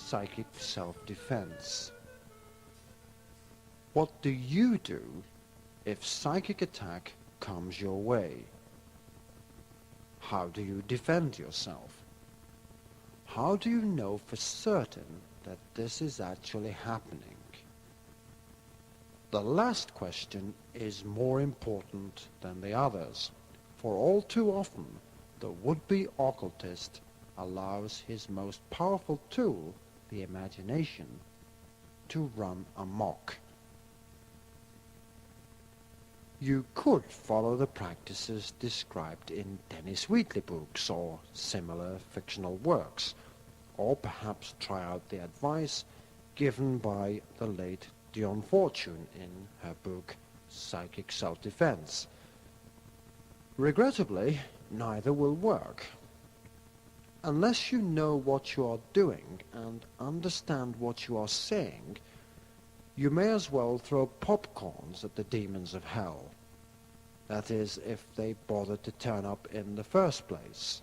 psychic self-defense. What do you do if psychic attack comes your way? How do you defend yourself? How do you know for certain that this is actually happening? The last question is more important than the others, for all too often the would-be occultist allows his most powerful tool, the imagination, to run amok. You could follow the practices described in Dennis Wheatley books or similar fictional works, or perhaps try out the advice given by the late Dion Fortune in her book Psychic Self-Defense. Regrettably, neither will work. Unless you know what you are doing and understand what you are saying, you may as well throw popcorns at the demons of hell. That is, if they bother to turn up in the first place.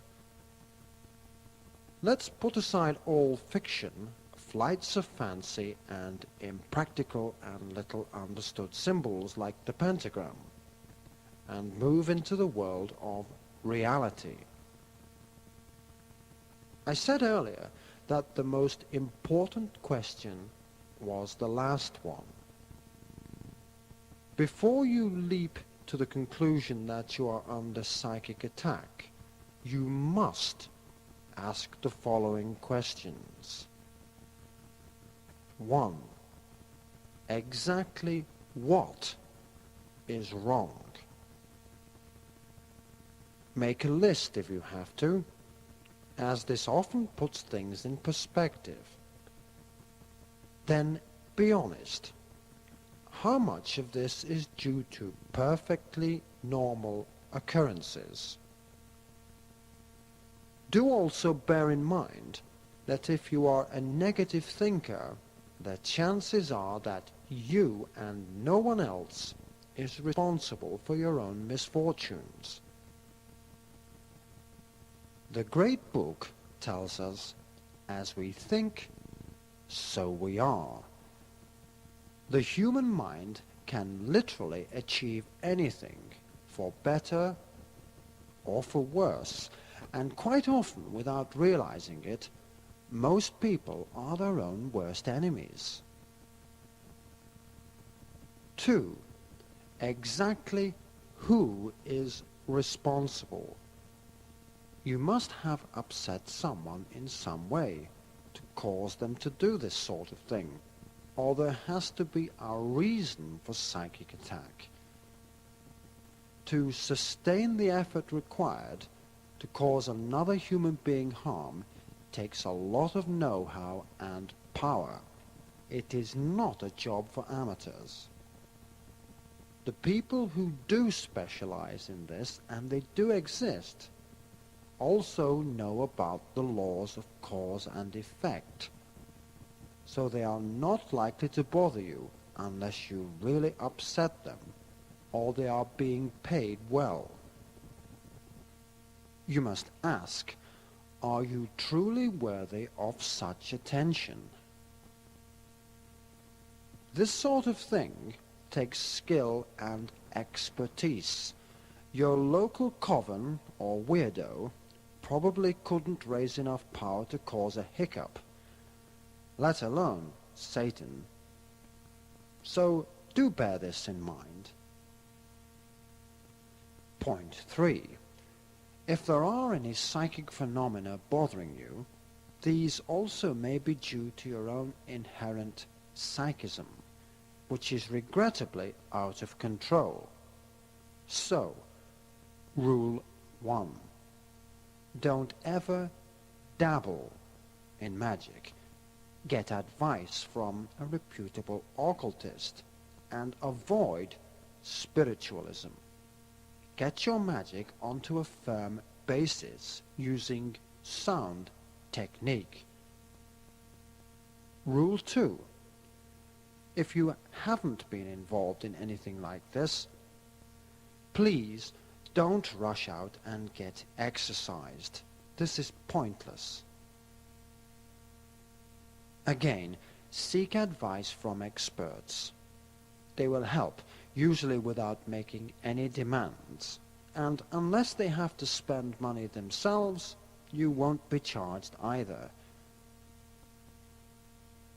Let's put aside all fiction, flights of fancy, and impractical and little understood symbols like the pentagram, and move into the world of reality. I said earlier that the most important question was the last one. Before you leap to the conclusion that you are under psychic attack, you must ask the following questions. 1. Exactly what is wrong? Make a list if you have to, as this often puts things in perspective. Then be honest. How much of this is due to perfectly normal occurrences? Do also bear in mind that if you are a negative thinker, the chances are that you and no one else is responsible for your own misfortunes. The great book tells us, as we think, so we are. The human mind can literally achieve anything, for better or for worse, and quite often, without realizing it, most people are their own worst enemies. 2. Exactly who is responsible? You must have upset someone in some way to cause them to do this sort of thing, or there has to be a reason for psychic attack. To sustain the effort required to cause another human being harm takes a lot of know-how and power. It is not a job for amateurs. The people who do specialize in this, and they do exist, also know about the laws of cause and effect, so they are not likely to bother you unless you really upset them, or they are being paid well. You must ask, are you truly worthy of such attention? This sort of thing takes skill and expertise. Your local coven or weirdo probably couldn't raise enough power to cause a hiccup, let alone Satan. So do bear this in mind. Point 3. If there are any psychic phenomena bothering you, these also may be due to your own inherent psychism, which is regrettably out of control. So, Rule 1. Don't ever dabble in magic. Get advice from a reputable occultist and avoid spiritualism. Get your magic onto a firm basis using sound technique. Rule 2. If you haven't been involved in anything like this, please don't rush out and get exercised. This is pointless. Again, seek advice from experts. They will help, usually without making any demands. And unless they have to spend money themselves, you won't be charged either.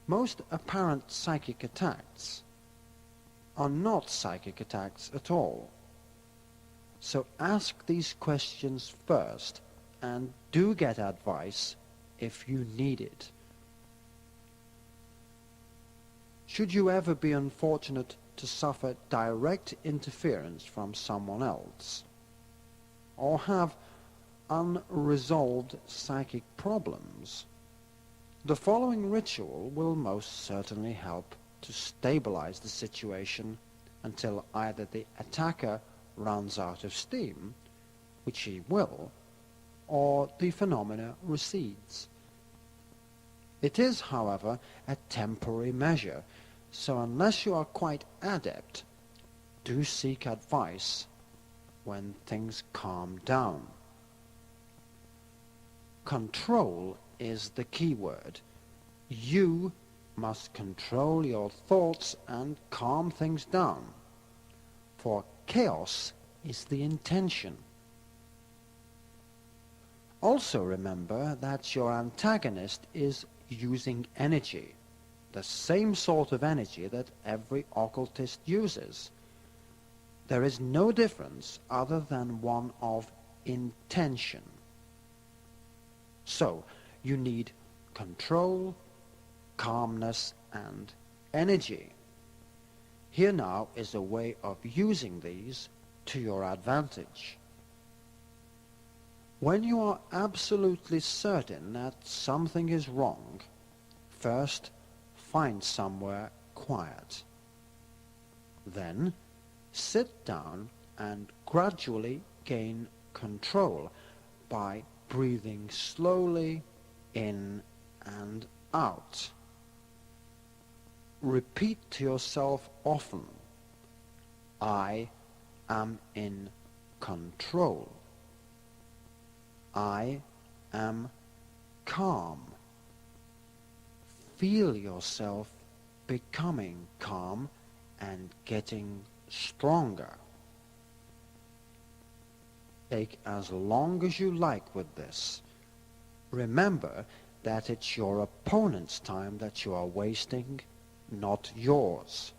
Most apparent psychic attacks are not psychic attacks at all. So ask these questions first and do get advice if you need it. Should you ever be unfortunate to suffer direct interference from someone else, or have unresolved psychic problems, the following ritual will most certainly help to stabilize the situation until either the attacker runs out of steam, which he will, or the phenomena recedes. It is, however, a temporary measure, so unless you are quite adept, do seek advice when things calm down. Control is the key word. You must control your thoughts and calm things down, for chaos is the intention. Also remember that your antagonist is using energy, the same sort of energy that every occultist uses. There is no difference other than one of intention. So, you need control, calmness, and energy. Here now is a way of using these to your advantage. When you are absolutely certain that something is wrong, first find somewhere quiet. Then sit down and gradually gain control by breathing slowly in and out. Repeat to yourself often, I am in control. I am calm. Feel yourself becoming calm and getting stronger. Take as long as you like with this. Remember that it's your opponent's time that you are wasting, not yours.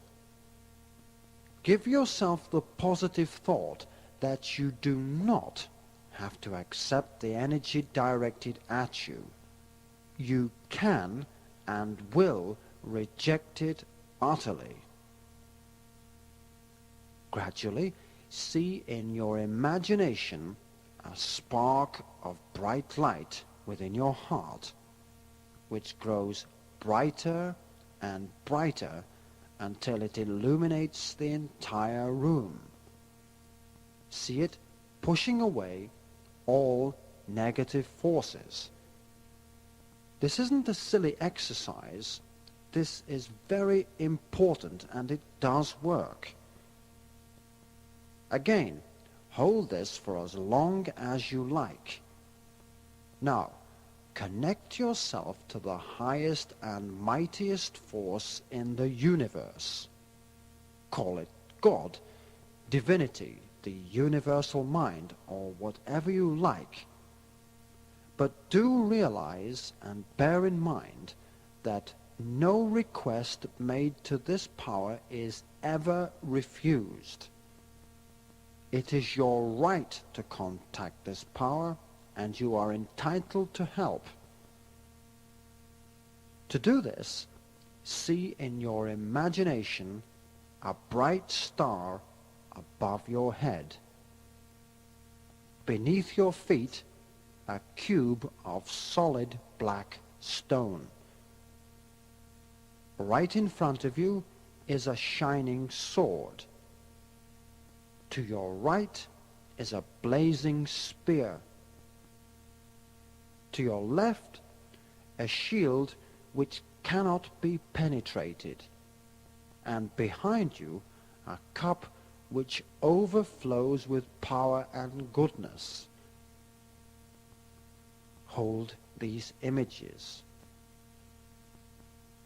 Give yourself the positive thought that you do not have to accept the energy directed at you. You can and will reject it utterly. Gradually, see in your imagination a spark of bright light within your heart, which grows brighter and brighter until it illuminates the entire room. See it pushing away all negative forces. This isn't a silly exercise. This is very important and it does work. Again, hold this for as long as you like. Now, connect yourself to the highest and mightiest force in the universe. Call it God, divinity, the universal mind, or whatever you like. But do realize and bear in mind that no request made to this power is ever refused. It is your right to contact this power, and you are entitled to help. To do this, see in your imagination a bright star above your head. Beneath your feet, a cube of solid black stone. Right in front of you is a shining sword. To your right is a blazing spear. To your left, a shield which cannot be penetrated. And behind you, a cup which overflows with power and goodness. Hold these images.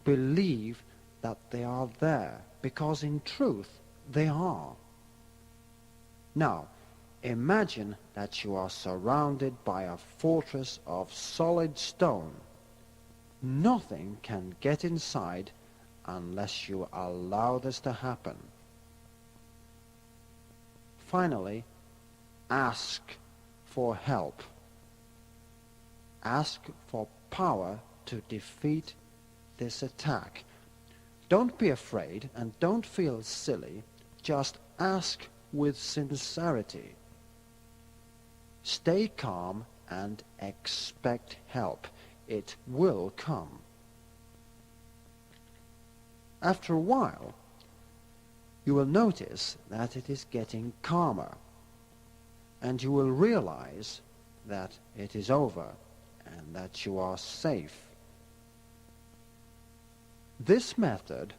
believe that they are there, because in truth they are. Now, imagine that you are surrounded by a fortress of solid stone. Nothing can get inside unless you allow this to happen. Finally, ask for help. Ask for power to defeat this attack. Don't be afraid and don't feel silly. Just ask with sincerity. Stay calm and expect help. It will come. After a while, you will notice that it is getting calmer, and you will realize that it is over and that you are safe. This method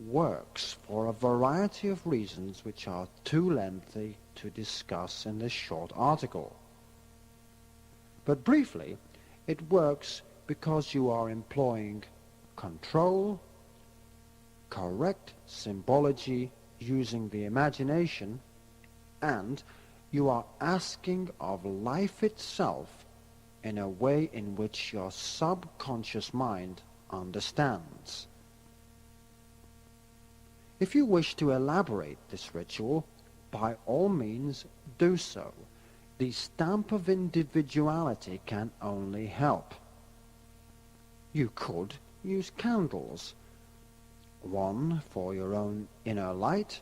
works for a variety of reasons which are too lengthy to discuss in this short article. But briefly, it works because you are employing control, correct symbology using the imagination, and you are asking of life itself in a way in which your subconscious mind understands. If you wish to elaborate this ritual, by all means do so. The stamp of individuality can only help. You could use candles, one for your own inner light,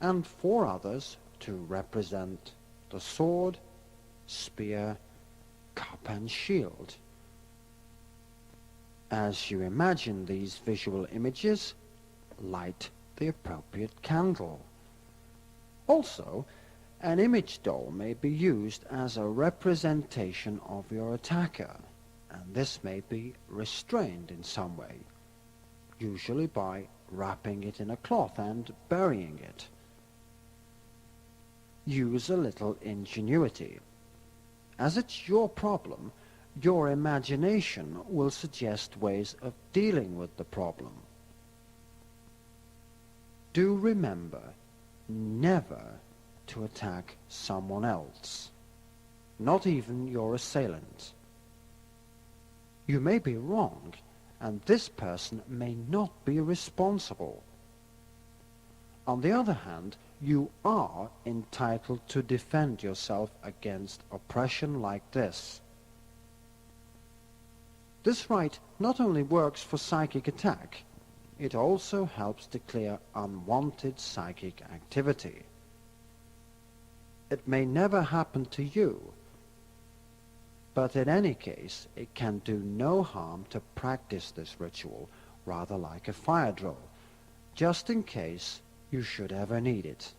and 4 others to represent the sword, spear, cup and shield. As you imagine these visual images, light the appropriate candle. Also, an image doll may be used as a representation of your attacker, and this may be restrained in some way, usually by wrapping it in a cloth and burying it. Use a little ingenuity. As it's your problem, your imagination will suggest ways of dealing with the problem. Do remember never to attack someone else, not even your assailant. You may be wrong, and this person may not be responsible. On the other hand, you are entitled to defend yourself against oppression like this. This right not only works for psychic attack, it also helps to clear unwanted psychic activity. It may never happen to you, but in any case, it can do no harm to practice this ritual, rather like a fire drill, just in case you should ever need it.